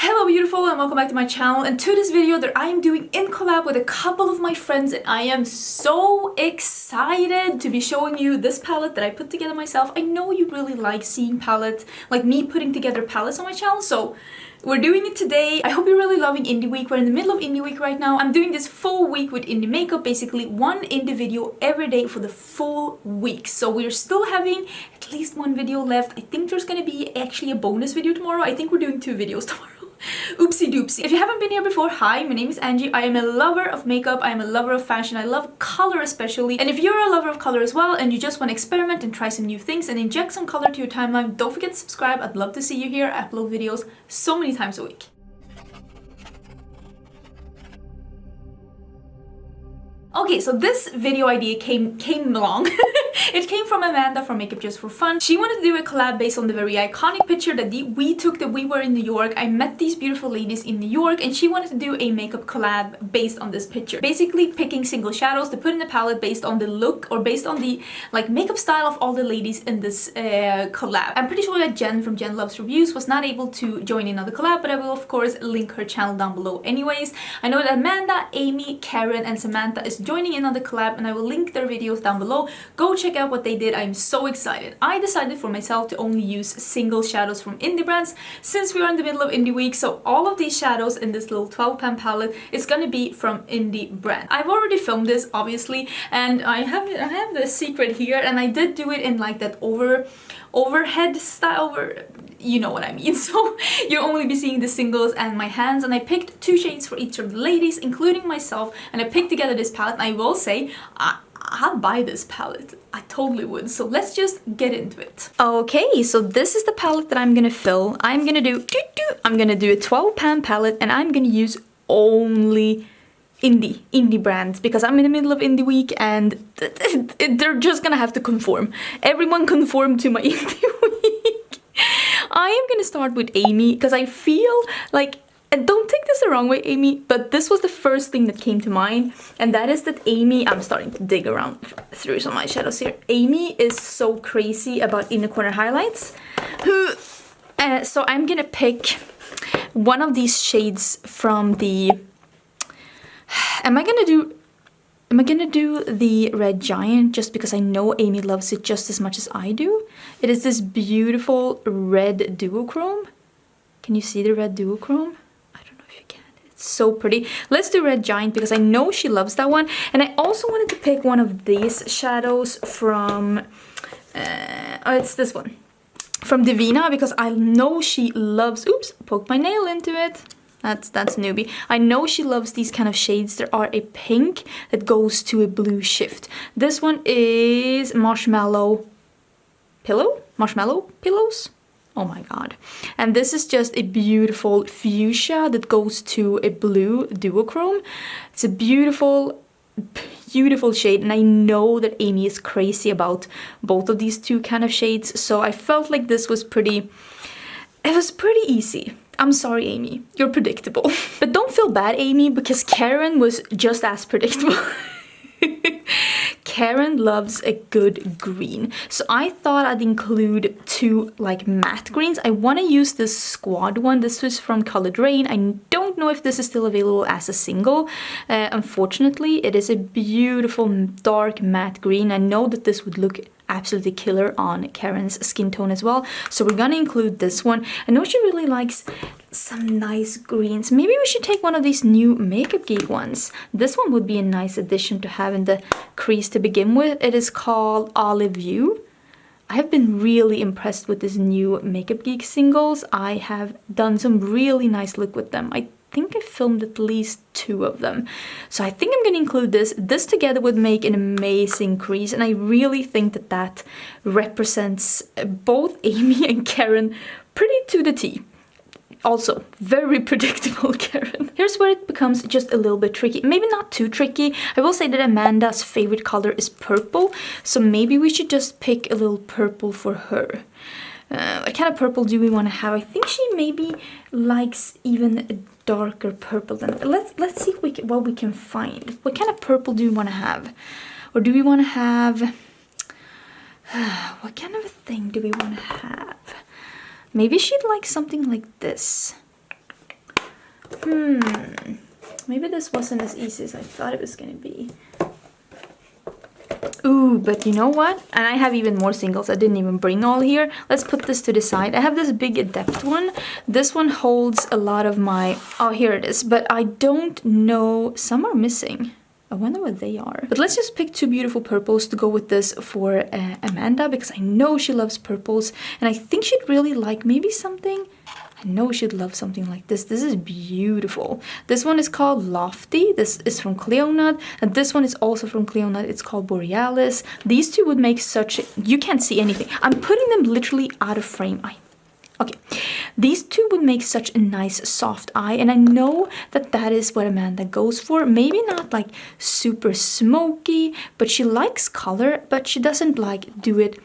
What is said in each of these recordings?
Hello beautiful and welcome back to my channel and to this video that I am doing in collab with a couple of my friends, and I am so excited to be showing you this palette that I put together myself. I know you really like seeing palettes, like me putting together palettes on my channel, so we're doing it today. I hope you're really loving Indie Week. We're in the middle of Indie Week right now. I'm doing this full week with indie makeup, basically one indie video every day for the full week. So we're still having at least one video left. I think there's gonna be actually a bonus video tomorrow. I think we're doing 2 videos tomorrow. Oopsie doopsie. If you haven't been here before, hi, my name is Angie. I am a lover of makeup. I am a lover of fashion. I love color especially. And if you're a lover of color as well and you just want to experiment and try some new things and inject some color to your timeline, don't forget to subscribe. I'd love to see you here. I upload videos so many times a week. Okay, so this video idea came along. It came from Amanda from Makeup Just for Fun. She wanted to do a collab based on the very iconic picture that we took that we were in New York. I met these beautiful ladies in New York and she wanted to do a makeup collab based on this picture. Basically picking single shadows to put in the palette based on the look or based on the like makeup style of all the ladies in this collab. I'm pretty sure that Jen from Jen Loves Reviews was not able to join in on the collab, but I will of course link her channel down below anyways. I know that Amanda, Amy, Karen and Samantha is joining in on the collab and I will link their videos down below. Go check out what they did. I'm so excited. I decided for myself to only use single shadows from indie brands since we are in the middle of indie week, so all of these shadows in this little 12-pan palette is gonna be from indie brand. I've already filmed this obviously and I have the secret here, and I did do it in like that overhead style where you know what I mean. So you'll only be seeing the singles and my hands, and I picked 2 shades for each of the ladies including myself, and I picked together this palette. And I will say I'd buy this palette. I totally would. So let's just get into it. Okay, so this is the palette that I'm gonna fill. I'm gonna do a 12-pan palette and I'm gonna use only indie brands because I'm in the middle of indie week and they're just gonna have to conform. Everyone conform to my indie week. I am gonna start with Amy because I feel like, and don't take this the wrong way, Amy, but this was the first thing that came to mind, and that is that Amy, I'm starting to dig around through some eyeshadows here. Amy is so crazy about inner corner highlights. So I'm gonna pick one of these shades from the... Am I gonna do the Red Giant just because I know Amy loves it just as much as I do? It is this beautiful red duochrome. Can you see the red duochrome? So pretty. Let's do Red Giant because I know she loves that one, and I also wanted to pick one of these shadows from it's this one from Divina because I know she loves, oops, poked my nail into it. That's newbie. I know she loves these kind of shades. There are a pink that goes to a blue shift. This one is Marshmallow Pillows. Oh my god. And this is just a beautiful fuchsia that goes to a blue duochrome. It's a beautiful shade, and I know that Amy is crazy about both of these 2 kind of shades, so I felt like this was pretty easy. I'm sorry, Amy, you're predictable. But don't feel bad, Amy, because Karen was just as predictable. Karen loves a good green, so I thought I'd include 2 like matte greens. I want to use this squad one. This was from Raine. I don't know if this is still available as a single. Unfortunately, it is a beautiful dark matte green. I know that this would look absolutely killer on Karen's skin tone as well, so we're gonna include this one. I know she really likes some nice greens. Maybe we should take one of these new Makeup Geek ones. This one would be a nice addition to have in the crease to begin with. It is called Olive View. I have been really impressed with this new Makeup Geek singles. I have done some really nice look with them. I think I filmed at least 2 of them. So I think I'm gonna include this. This together would make an amazing crease, and I really think that that represents both Amy and Karen pretty to the T. Also, very predictable Karen. Here's where it becomes just a little bit tricky. Maybe not too tricky. I will say that Amanda's favorite color is purple, so maybe we should just pick a little purple for her. What kind of purple do we want to have? I think she maybe likes even a darker purple than... Let's see what we can find. What kind of purple do we want to have? Or do we want to have... what kind of a thing do we want to have? Maybe she'd like something like this. Maybe this wasn't as easy as I thought it was gonna be. Ooh, but you know what? And I have even more singles. I didn't even bring all here. Let's put this to the side. I have this big Adept one. This one holds a lot of my... Oh, here it is. But I don't know... Some are missing. I wonder what they are. But let's just pick two beautiful purples to go with this for Amanda, because I know she loves purples. And I think she'd really like maybe something... I know she'd love something like this. This is beautiful. This one is called Lofty. This is from Cleonut. And this one is also from Cleonut. It's called Borealis. These two would make such... You can't see anything. I'm putting them literally out of frame. Okay. These two would make such a nice soft eye. And I know that that is what Amanda goes for. Maybe not like super smoky, but she likes color. But she doesn't like do it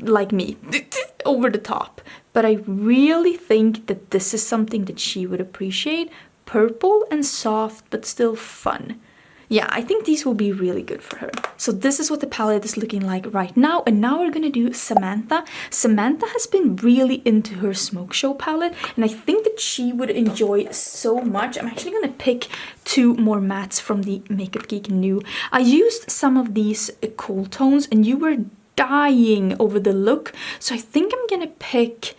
like me. Over the top. But I really think that this is something that she would appreciate. Purple and soft, but still fun. Yeah, I think these will be really good for her. So this is what the palette is looking like right now. And now we're gonna do Samantha. Samantha has been really into her Smoke Show palette. And I think that she would enjoy so much. I'm actually gonna pick two more mattes from the Makeup Geek new. I used some of these cool tones and you were dying over the look. So I think I'm gonna pick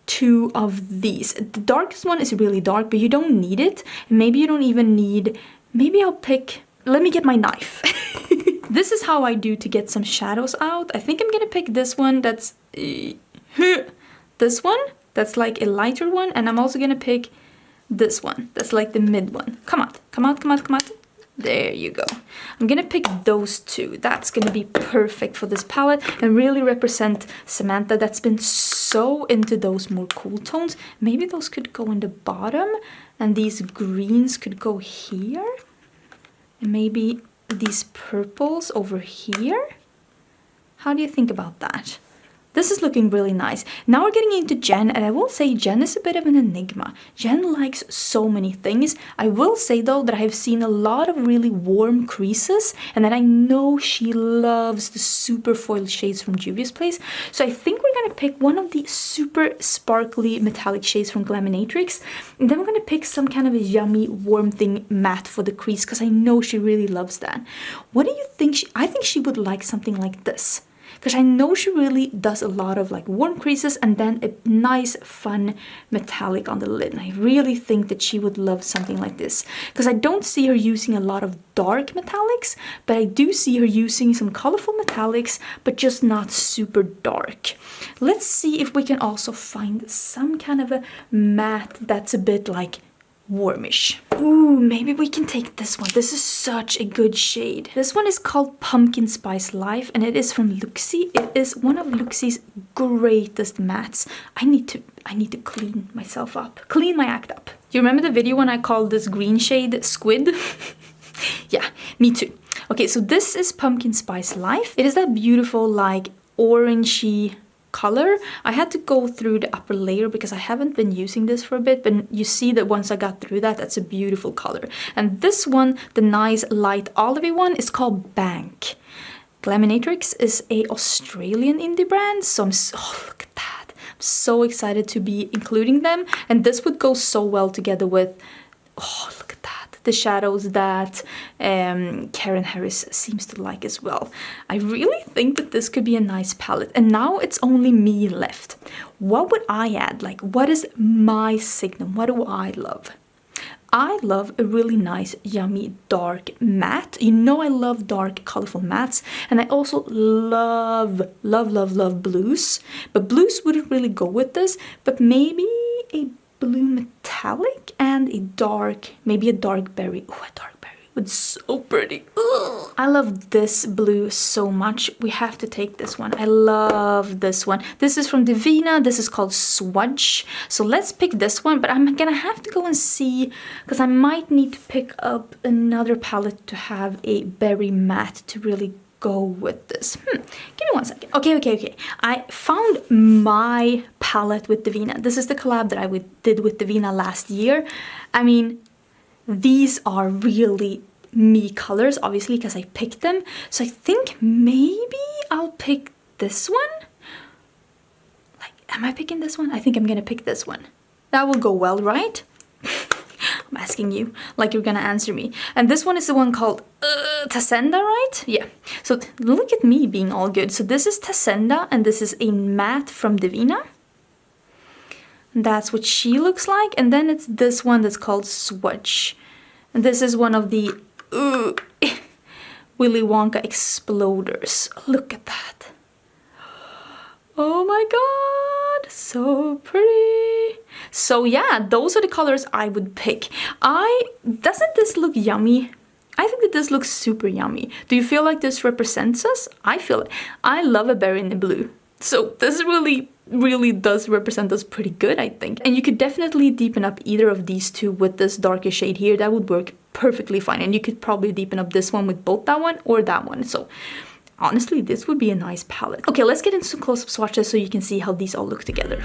two of these. The darkest one is really dark, but you don't need it. Maybe you don't even need... Maybe I'll pick... Let me get my knife. This is how I do to get some shadows out. I think I'm gonna pick this one that's... this one. That's like a lighter one. And I'm also gonna pick this one. That's like the mid one. Come on. Come on, come on, come on. There you go. I'm gonna pick those two. That's gonna be perfect for this palette and really represent Samantha that's been so into those more cool tones. Maybe those could go in the bottom and these greens could go here. And maybe these purples over here. How do you think about that? This is looking really nice. Now we're getting into Jen, and I will say Jen is a bit of an enigma. Jen likes so many things. I will say though that I have seen a lot of really warm creases, and that I know she loves the super foil shades from Juvia's Place. So I think we're gonna pick one of the super sparkly metallic shades from Glaminatrix, and then we're gonna pick some kind of a yummy warm thing matte for the crease, because I know she really loves that. What do you think? I think she would like something like this. Because I know she really does a lot of like warm creases and then a nice fun metallic on the lid. And I really think that she would love something like this. Because I don't see her using a lot of dark metallics, but I do see her using some colorful metallics, but just not super dark. Let's see if we can also find some kind of a matte that's a bit like warmish. Ooh, maybe we can take this one. This is such a good shade. This one is called Pumpkin Spice Life and it is from Looxi. It is one of Luxi's greatest mattes. I need to clean myself up. Clean my act up. Do you remember the video when I called this green shade Squid? Yeah, me too. Okay, so this is Pumpkin Spice Life. It is that beautiful like orangey color. I had to go through the upper layer because I haven't been using this for a bit, but you see that once I got through that, that's a beautiful color. And this one, the nice light olivey one, is called Bank. Glaminatrix is a Australian indie brand, so oh, look at that. I'm so excited to be including them, and this would go so well together with, oh, look at that. The shadows that Karen Harris seems to like as well. I really think that this could be a nice palette. And now it's only me left. What would I add? Like, what is my signum? What do I love? I love a really nice, yummy, dark matte. You know I love dark, colorful mattes. And I also love blues. But blues wouldn't really go with this. But maybe a blue metallic and a dark, maybe a dark berry. Oh, a dark berry would so pretty. Ugh. I love this blue so much. We have to take this one. I love this one. This is from Divina. This is called Swudge. So let's pick this one, but I'm gonna have to go and see because I might need to pick up another palette to have a berry matte to really go with this. Give me 1 second. Okay. I found my palette with Divina. This is the collab that I did with Divina last year. I mean, these are really me colors, obviously, because I picked them. So I think maybe I'll pick this one. Like, am I picking this one? I think I'm gonna pick this one. That will go well, right? I'm asking you like you're gonna answer me. And this one is the one called Tasenda, right? Yeah. So look at me being all good. So this is Tasenda, and this is a matte from Divina. That's what she looks like. And then it's this one that's called Swatch. And this is one of the Willy Wonka exploders. Look at that. Oh my god, so pretty. So yeah, those are the colors I would pick. Doesn't this look yummy? I think that this looks super yummy. Do you feel like this represents us? I feel it. I love a berry in the blue. So this really does represent us pretty good, I think. And you could definitely deepen up either of these two with this darker shade here. That would work perfectly fine. And you could probably deepen up this one with both that one or that one. So honestly, this would be a nice palette. Okay, let's get into some close-up swatches so you can see how these all look together.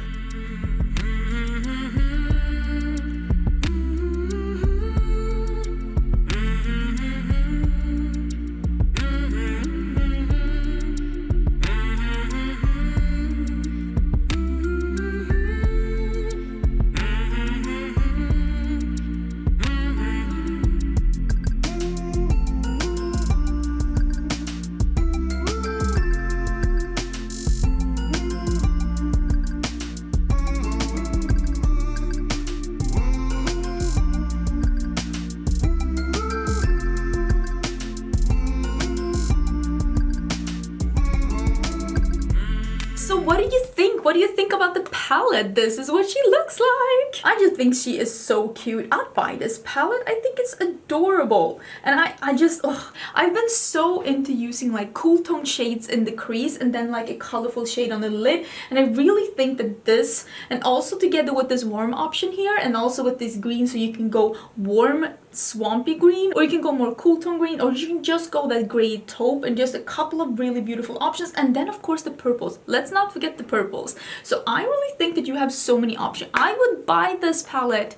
So what do you think? What do you think about the palette? This is what she looks like. I just think she is so cute. I'd buy this palette. I think it's adorable. And I've been so into using like cool tone shades in the crease and then like a colorful shade on the lid. And I really think that this, and also together with this warm option here and also with this green, so you can go warm swampy green, or you can go more cool tone green, or you can just go that gray taupe, and just a couple of really beautiful options. And then of course the purples. Let's not forget the purples. So I really think that you have so many options. I would buy this palette.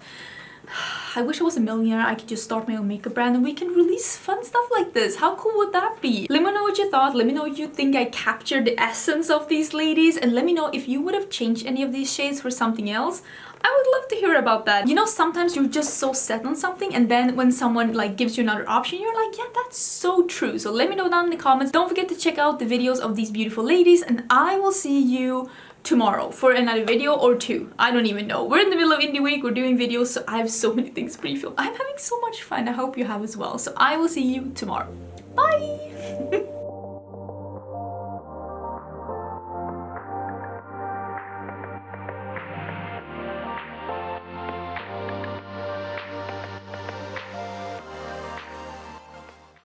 I wish I was a millionaire. I could just start my own makeup brand and we can release fun stuff like this. How cool would that be? Let me know what you thought. Let me know if you think I captured the essence of these ladies, and let me know if you would have changed any of these shades for something else. I would love to hear about that. You know, sometimes you're just so set on something, and then when someone like gives you another option, you're like, yeah, that's so true. So let me know down in the comments. Don't forget to check out the videos of these beautiful ladies, and I will see you tomorrow for another video or two. I don't even know. We're in the middle of indie week. We're doing videos, so I have so many things pre-filmed. I'm having so much fun. I hope you have as well. So I will see you tomorrow. Bye!